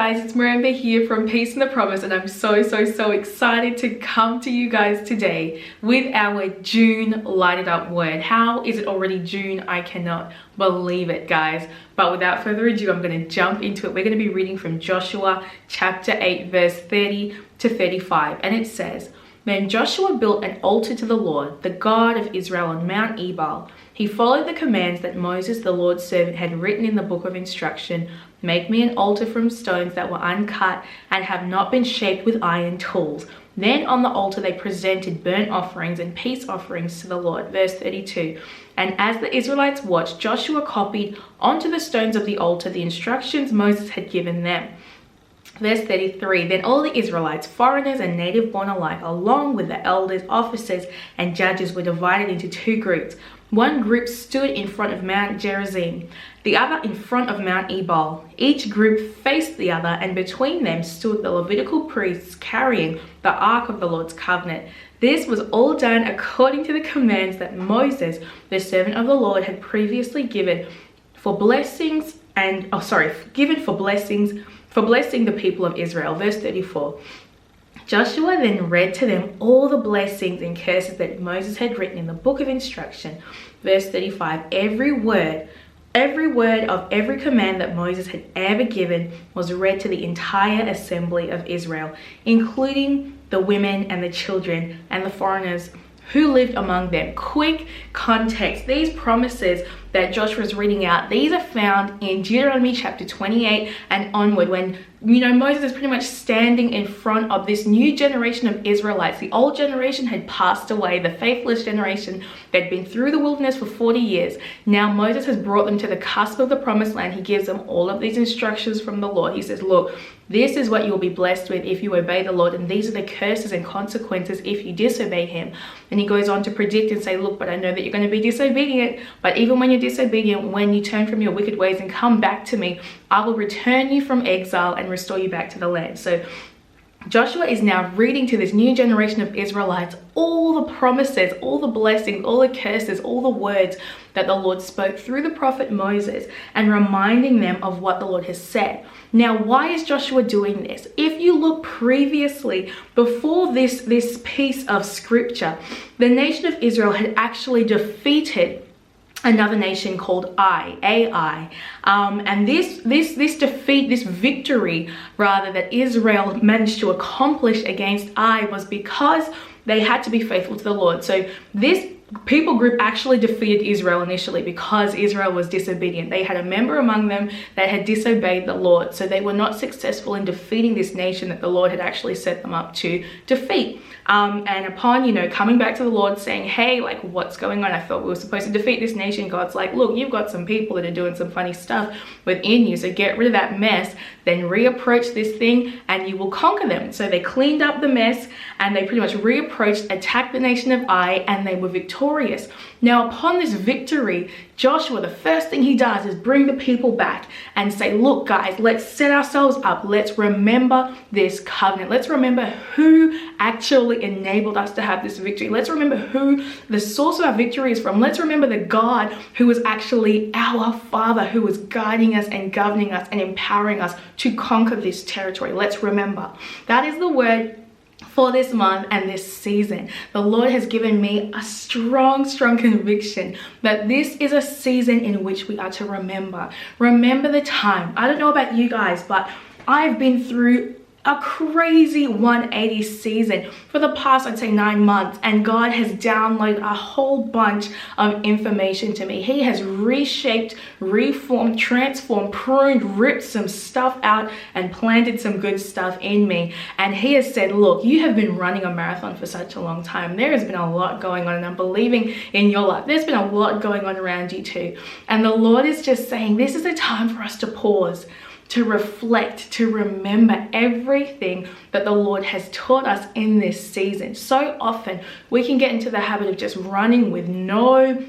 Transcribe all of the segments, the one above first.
guys, it's Mirembe here from Peace and the Promise, and I'm so excited to come to you guys today with our June lighted up word. How is it already June? I cannot believe it, guys. But without further ado, I'm going to jump into it. We're going to be reading from Joshua chapter 8 verse 30 to 35, and it says, "Then Joshua built an altar to the Lord, the God of Israel, on Mount Ebal. He followed the commands that Moses, the Lord's servant, had written in the book of instruction. Make me an altar from stones that were uncut and have not been shaped with iron tools." Then on the altar they presented burnt offerings and peace offerings to the Lord. Verse 32, "And as the Israelites watched, Joshua copied onto the stones of the altar the instructions Moses had given them." Verse 33, "Then all the Israelites, foreigners and native born alike, along with the elders, officers, and judges, were divided into two groups. One group stood in front of Mount Gerizim, the other in front of Mount Ebal. Each group faced the other, and between them stood the Levitical priests carrying the Ark of the Lord's covenant. This was all done according to the commands that Moses, the servant of the Lord, had previously given for blessings for blessing the people of Israel." Verse 34, "Joshua then read to them all the blessings and curses that Moses had written in the book of instruction." Verse 35, every word of every command that Moses had ever given was read to the entire assembly of Israel, including the women and the children and the foreigners who lived among them." Quick context: these promises that Joshua is reading out, these are found in Deuteronomy chapter 28 and onward, when Moses is pretty much standing in front of this new generation of Israelites. The old generation had passed away, the faithless generation. They'd been through the wilderness for 40 years. Now Moses has brought them to the cusp of the promised land. He gives them all of these instructions from the Lord. He says, look, this is what you'll be blessed with if you obey the Lord, and these are the curses and consequences if you disobey him. And he goes on to predict and say, look, but I know that you're going to be disobedient, but even when you're disobedient, when you turn from your wicked ways and come back to me, I will return you from exile and restore you back to the land. So Joshua is now reading to this new generation of Israelites all the promises, all the blessings, all the curses, all the words that the Lord spoke through the prophet Moses, and reminding them of what the Lord has said. Now, why is Joshua doing this? If you look previously, before this piece of scripture, the nation of Israel had actually defeated another nation called Ai. And this defeat, this victory rather, that Israel managed to accomplish against Ai was because they had to be faithful to the Lord. So this people group actually defeated Israel initially because Israel was disobedient. They had a member among them that had disobeyed the Lord. So they were not successful in defeating this nation that the Lord had actually set them up to defeat. And upon, coming back to the Lord saying, hey, like, what's going on? I thought we were supposed to defeat this nation. God's like, look, you've got some people that are doing some funny stuff within you. So get rid of that mess, then reapproach this thing and you will conquer them. So they cleaned up the mess and they pretty much reapproached, attacked the nation of Ai, and they were victorious. Now, upon this victory, Joshua, the first thing he does is bring the people back and say, look, guys, let's set ourselves up. Let's remember this covenant. Let's remember who actually enabled us to have this victory. Let's remember who the source of our victory is from. Let's remember the God who was actually our Father, who was guiding us and governing us and empowering us to conquer this territory. Let's remember. That is the word for this month and this season. The Lord has given me a strong conviction that this is a season in which we are to remember the time. I don't know about you guys, but I've been through a crazy 180 season for the past, I'd say, 9 months, and God has downloaded a whole bunch of information to me. He has reshaped, reformed, transformed, pruned, ripped some stuff out and planted some good stuff in me. And he has said, look, you have been running a marathon for such a long time. There has been a lot going on, and I'm believing in your life. There's been a lot going on around you too. And the Lord is just saying, this is a time for us to pause, to reflect, to remember everything that the Lord has taught us in this season. So often we can get into the habit of just running with no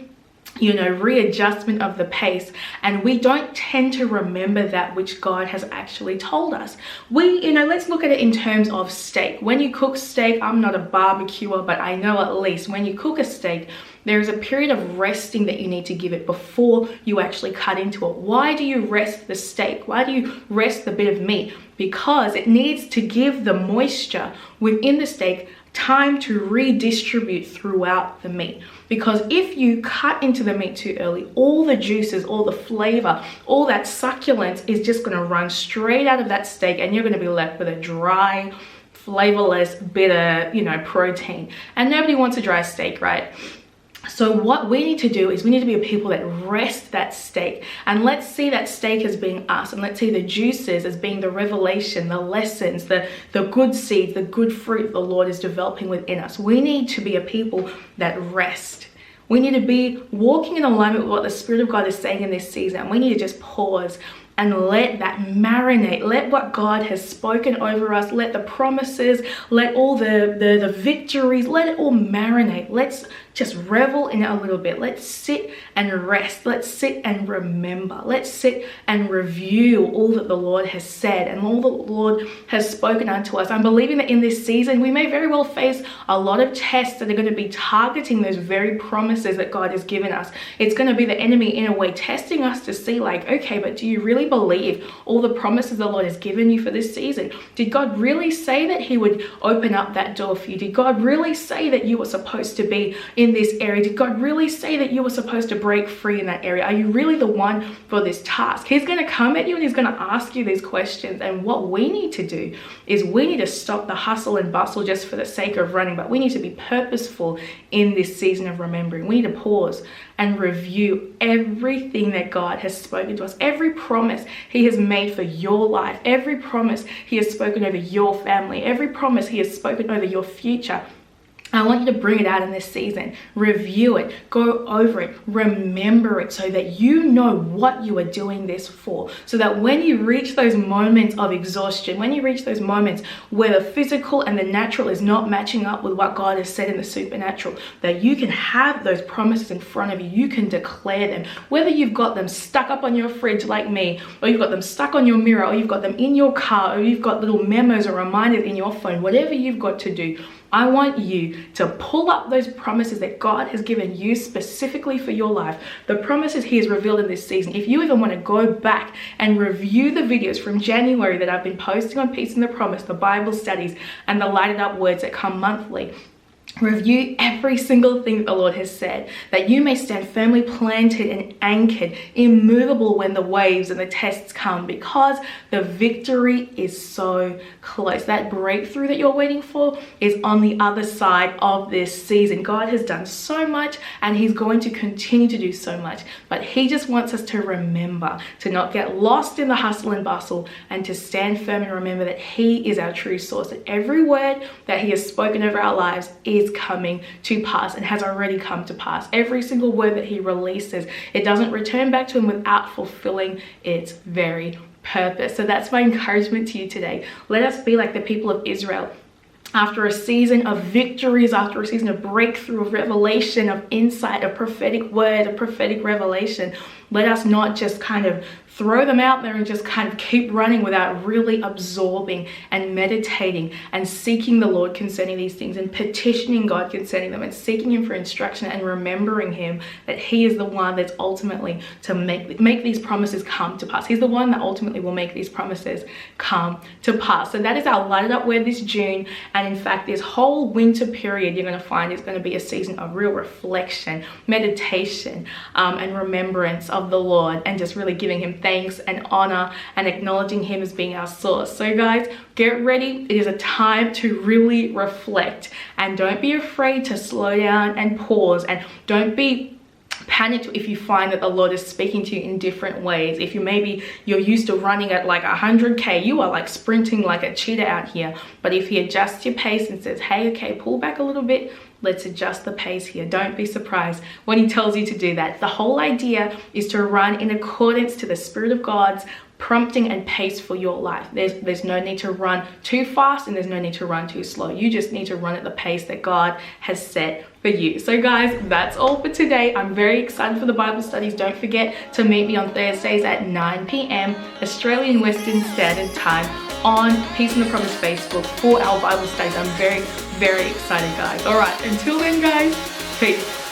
readjustment of the pace, and we don't tend to remember that which God has actually told us. Let's look at it in terms of steak. When you cook steak, I'm not a barbecuer, but I know at least when you cook a steak, there is a period of resting that you need to give it before you actually cut into it. Why do you rest the steak? Why do you rest the bit of meat? Because it needs to give the moisture within the steak time to redistribute throughout the meat. Because if you cut into the meat too early, all the juices, all the flavor, all that succulence is just going to run straight out of that steak, and you're going to be left with a dry, flavorless, bitter, protein. And nobody wants a dry steak, right? So what we need to do is we need to be a people that rest that steak, and let's see that steak as being us, and let's see the juices as being the revelation, the lessons, the good seeds, the good fruit the Lord is developing within us. We need to be a people that rest. We need to be walking in alignment with what the Spirit of God is saying in this season, and we need to just pause and let that marinate. Let what God has spoken over us, let the promises, let all the victories, let it all marinate. Let's just revel in it a little bit. Let's sit and rest. Let's sit and remember. Let's sit and review all that the Lord has said and all that the Lord has spoken unto us. I'm believing that in this season, we may very well face a lot of tests that are going to be targeting those very promises that God has given us. It's going to be the enemy in a way testing us to see okay, but do you really believe all the promises the Lord has given you for this season? Did God really say that he would open up that door for you? Did God really say that you were supposed to be in this area? Did God really say that you were supposed to break free in that area? Are you really the one for this task? He's going to come at you and he's going to ask you these questions. And what we need to do is we need to stop the hustle and bustle just for the sake of running, but we need to be purposeful in this season of remembering. We need to pause and review everything that God has spoken to us, every promise he has made for your life, every promise he has spoken over your family, every promise he has spoken over your future. I want you to bring it out in this season. Review it, go over it, remember it, so that you know what you are doing this for. So that when you reach those moments of exhaustion, when you reach those moments where the physical and the natural is not matching up with what God has said in the supernatural, that you can have those promises in front of you. You can declare them. Whether you've got them stuck up on your fridge like me, or you've got them stuck on your mirror, or you've got them in your car, or you've got little memos or reminders in your phone, whatever you've got to do, I want you to pull up those promises that God has given you specifically for your life, the promises he has revealed in this season. If you even want to go back and review the videos from January that I've been posting on Peace in the Promise, the Bible studies, and the lighted up words that come monthly, review every single thing that the Lord has said, that you may stand firmly planted and anchored, immovable when the waves and the tests come, because the victory is so close. That breakthrough that you're waiting for is on the other side of this season. God has done so much and he's going to continue to do so much, but he just wants us to remember, to not get lost in the hustle and bustle, and to stand firm and remember that he is our true source, that every word that he has spoken over our lives is coming to pass and has already come to pass. Every single word that he releases, it doesn't return back to him without fulfilling its very purpose. So that's my encouragement to you today. Let us be like the people of Israel. After a season of victories, after a season of breakthrough, of revelation, of insight, of prophetic word, of prophetic revelation, let us not just kind of throw them out there and just kind of keep running without really absorbing and meditating and seeking the Lord concerning these things and petitioning God concerning them and seeking him for instruction and remembering him that he is the one that's ultimately to make these promises come to pass. He's the one that ultimately will make these promises come to pass. So that is our lighted up word this June. And in fact, this whole winter period, you're going to find is going to be a season of real reflection, meditation, and remembrance of the Lord, and just really giving him thanks and honor and acknowledging him as being our source. So guys, get ready. It is a time to really reflect, and don't be afraid to slow down and pause, and don't be panicked if you find that the Lord is speaking to you in different ways. If you're used to running at like 100k, you are like sprinting like a cheetah out here. But if he adjusts your pace and says, hey, okay, pull back a little bit, let's adjust the pace here. Don't be surprised when he tells you to do that. The whole idea is to run in accordance to the Spirit of God's prompting and pace for your life. There's no need to run too fast and there's no need to run too slow. You just need to run at the pace that God has set for you. So guys, that's all for today. I'm very excited for the Bible studies. Don't forget to meet me on Thursdays at 9 p.m. Australian Western Standard Time on Peace and the Promise Facebook for our Bible studies. I'm very, very excited, guys. All right, until then, guys, peace.